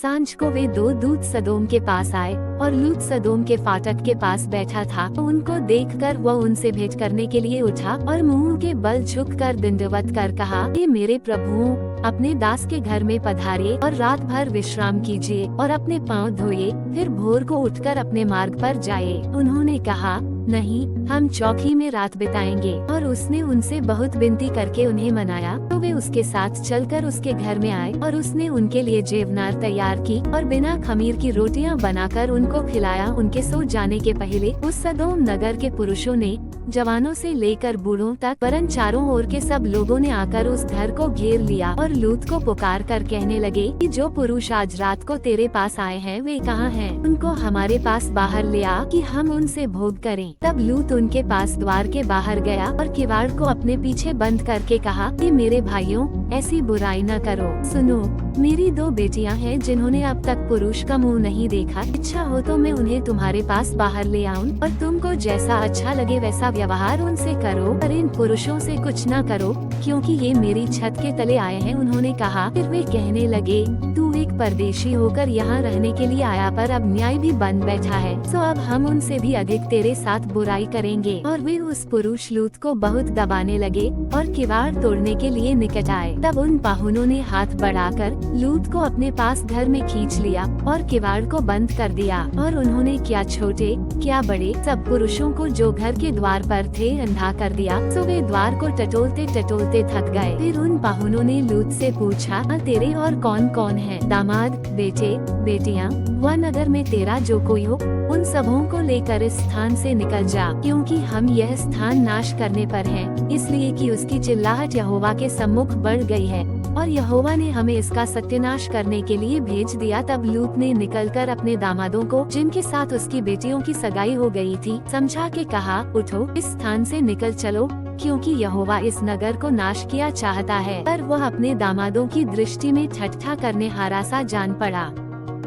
सांझ को वे दो दूत सदोम के पास आए और लूत सदोम के फाटक के पास बैठा था। उनको देखकर वह उनसे भेंट करने के लिए उठा और मुंह के बल झुककर दंडवत कर कहा, ये मेरे प्रभुओं, अपने दास के घर में पधारिए और रात भर विश्राम कीजिए और अपने पांव धोइए, फिर भोर को उठकर अपने मार्ग पर जाइए। उन्होंने कहा, नहीं, हम चौकी में रात बिताएंगे। और उसने उनसे बहुत विनती करके उन्हें मनाया, तो वे उसके साथ चलकर उसके घर में आए और उसने उनके लिए जेवनार तैयार की और बिना खमीर की रोटियां बनाकर उनको खिलाया। उनके सो जाने के पहले उस सदोम नगर के पुरुषों ने, जवानों से लेकर बूढ़ों तक, वरन चारों ओर के सब लोगों ने आकर उस घर को घेर लिया और लूत को पुकार कर कहने लगे कि जो पुरुष आज रात को तेरे पास आए हैं वे कहाँ हैं? उनको हमारे पास बाहर ले आ कि हम उनसे भोग करें। तब लूत उनके पास द्वार के बाहर गया और किवाड़ को अपने पीछे बंद करके कहा कि मेरे भाइयों, ऐसी बुराई न करो। सुनो, मेरी दो बेटियां हैं जिन्होंने अब तक पुरुष का मुंह नहीं देखा। इच्छा हो तो मैं उन्हें तुम्हारे पास बाहर ले आऊं और तुमको जैसा अच्छा लगे वैसा व्यवहार उनसे करो, पर इन पुरुषों से कुछ न करो, क्योंकि ये मेरी छत के तले आए हैं। उन्होंने कहा। फिर वे कहने लगे, तू एक परदेशी होकर यहाँ रहने के लिए आया, पर अब न्याय भी बन बैठा है, सो अब हम उनसे भी अधिक तेरे साथ बुराई करेंगे। और वे उस पुरुष लूत को बहुत दबाने लगे और किवाड़ तोड़ने के लिए निकट आए। तब उन पाहुनों ने हाथ बढ़ाकर लूत को अपने पास घर में खींच लिया और किवाड़ को बंद कर दिया। और उन्होंने क्या छोटे क्या बड़े सब पुरुषों को जो घर के द्वार पर थे अंधा कर दिया, सो वे द्वार को टटोलते टटोलते थक गए। फिर उन पाहुनों ने लूत से पूछा, तेरे और कौन कौन है? दामाद, बेटे, बेटियां, वह नगर में तेरा जो कोई हो, उन सबों को लेकर इस स्थान से निकल जा, क्योंकि हम यह स्थान नाश करने पर हैं, इसलिए कि उसकी चिल्लाहट यहोवा के सम्मुख बढ़ गई है और यहोवा ने हमें इसका सत्यानाश करने के लिए भेज दिया। तब लूत ने निकलकर अपने दामादों को, जिनके साथ उसकी बेटियों की सगाई हो गई थी, समझा के कहा, उठो, इस स्थान से निकल चलो, क्योंकि यहोवा इस नगर को नाश किया चाहता है। पर वह अपने दामादों की दृष्टि में ठट्ठा करने हारा सा जान पड़ा।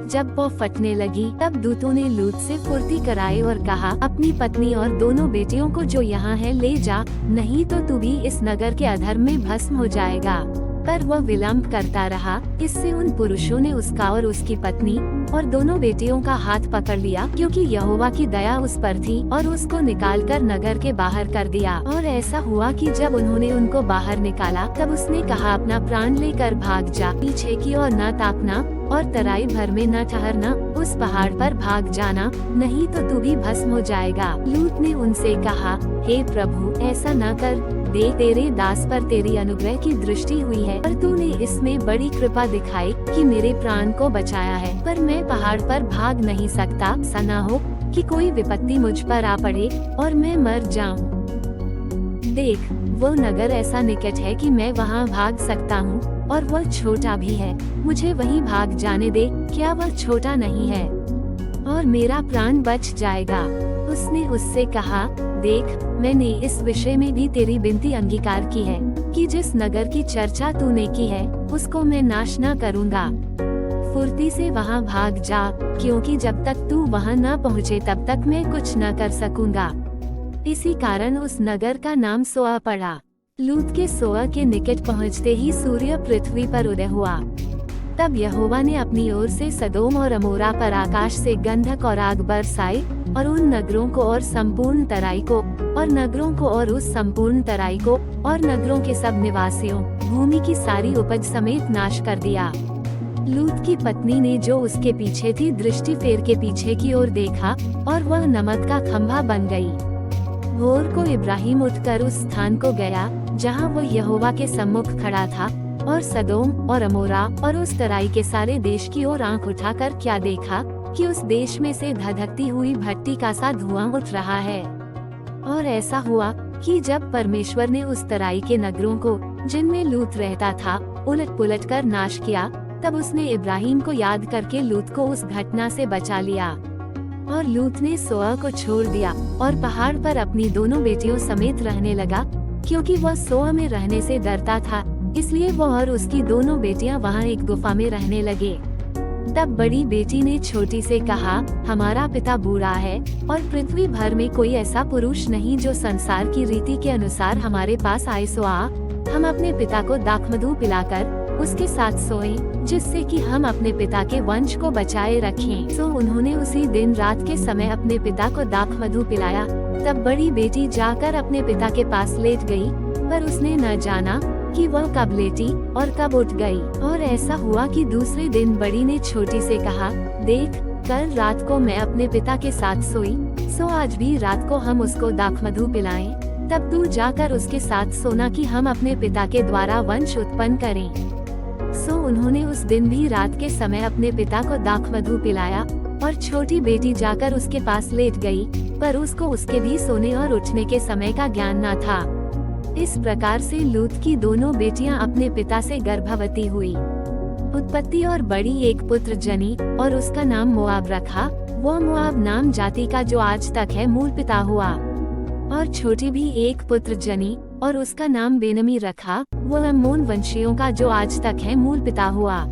जब वो फटने लगी, तब दूतों ने लूत से फुर्ती कराई और कहा, अपनी पत्नी और दोनों बेटियों को जो यहाँ है ले जा, नहीं तो तू भी इस नगर के अधर्म में भस्म हो जाएगा। पर वह विलम्ब करता रहा। इससे उन पुरुषों ने उसका और उसकी पत्नी और दोनों बेटियों का हाथ पकड़ लिया, क्योंकि यहोवा की दया उस पर थी, और उसको निकालकर नगर के बाहर कर दिया। और ऐसा हुआ कि जब उन्होंने उनको बाहर निकाला, तब उसने कहा, अपना प्राण लेकर भाग जा, पीछे की ओर न ताकना और तराई भर में न ठहरना, उस पहाड़ पर भाग जाना, नहीं तो तू भी भस्म हो जाएगा। लूत ने उनसे कहा, हे प्रभु, ऐसा न कर, देख तेरे दास पर तेरी अनुग्रह की दृष्टि हुई है, पर तूने इसमें बड़ी कृपा दिखाई कि मेरे प्राण को बचाया है, पर मैं पहाड़ पर भाग नहीं सकता। ऐसा न हो कि कोई विपत्ति मुझ पर आ पड़े और मैं मर जाऊं। देख, वो नगर ऐसा निकट है कि मैं वहाँ भाग सकता हूँ, और वह छोटा भी है, मुझे वहीं भाग जाने दे, क्या वह छोटा नहीं है, और मेरा प्राण बच जाएगा। उसने उससे कहा, देख, मैंने इस विषय में भी तेरी विनती अंगीकार की है कि जिस नगर की चर्चा तूने की है उसको मैं नाश न करूँगा। फुर्ती से वहाँ भाग जा, क्योंकि जब तक तू वहाँ न पहुँचे तब तक मैं कुछ न कर सकूँगा। इसी कारण उस नगर का नाम सोआ पड़ा। लूत के सोआ के निकट पहुँचते ही सूर्य पृथ्वी पर उदय हुआ। तब यहोवा ने अपनी ओर से सदोम और अमोरा पर आकाश से गंधक और आग बरसाई, और उन नगरों को और संपूर्ण तराई को, और नगरों को और उस संपूर्ण तराई को, और नगरों के सब निवासियों, भूमि की सारी उपज समेत नाश कर दिया। लूत की पत्नी ने जो उसके पीछे थी दृष्टि फेर के पीछे की ओर देखा, और वह नमक का खंभा बन गई। भोर को इब्राहिम उठकर उस स्थान को गया जहाँ वो यहोवा के सम्मुख खड़ा था, और सदोम और अमोरा और उस तराई के सारे देश की ओर आंख उठाकर क्या देखा कि उस देश में से धधकती हुई भट्टी का सा धुआं उठ रहा है। और ऐसा हुआ कि जब परमेश्वर ने उस तराई के नगरों को, जिनमें लूत रहता था, उलट पुलट कर नाश किया, तब उसने इब्राहिम को याद करके लूत को उस घटना से बचा लिया। और लूत ने सोआ को छोड़ दिया और पहाड़ पर अपनी दोनों बेटियों समेत रहने लगा, क्योंकि वह सोआ में रहने से डरता था, इसलिए वह और उसकी दोनों बेटियां वहां एक गुफा में रहने लगे। तब बड़ी बेटी ने छोटी से कहा, हमारा पिता बूढ़ा है और पृथ्वी भर में कोई ऐसा पुरुष नहीं जो संसार की रीति के अनुसार हमारे पास आए, सो आ, हम अपने पिता को दाखमधु पिलाकर उसके साथ सोएं, जिससे कि हम अपने पिता के वंश को बचाए रखें। तो उन्होंने उसी दिन रात के समय अपने पिता को दाख मधु पिलाया। तब बड़ी बेटी जाकर अपने पिता के पास लेट गई, पर उसने न जाना कि वह कब लेटी और कब उठ गई। और ऐसा हुआ कि दूसरे दिन बड़ी ने छोटी से कहा, देख, कल रात को मैं अपने पिता के साथ सोई, सो आज भी रात को हम उसको दाख मधु पिलाएं। तब तू जाकर उसके साथ सोना कि हम अपने पिता के द्वारा वंश उत्पन्न करें। सो उन्होंने उस दिन भी रात के समय अपने पिता को दाख मधु पिलाया और छोटी बेटी जाकर उसके पास लेट गई, पर उसको उसके भी सोने और उठने के समय का ज्ञान न था। इस प्रकार से लूत की दोनों बेटियां अपने पिता से गर्भवती हुई। उत्पत्ति और बड़ी एक पुत्र जनी और उसका नाम मोआब रखा। वो मोआब नाम जाति का जो आज तक है मूल पिता हुआ। और छोटी भी एक पुत्र जनी और उसका नाम बेनमी रखा। वो अम्मोन वंशियों का जो आज तक है मूल पिता हुआ।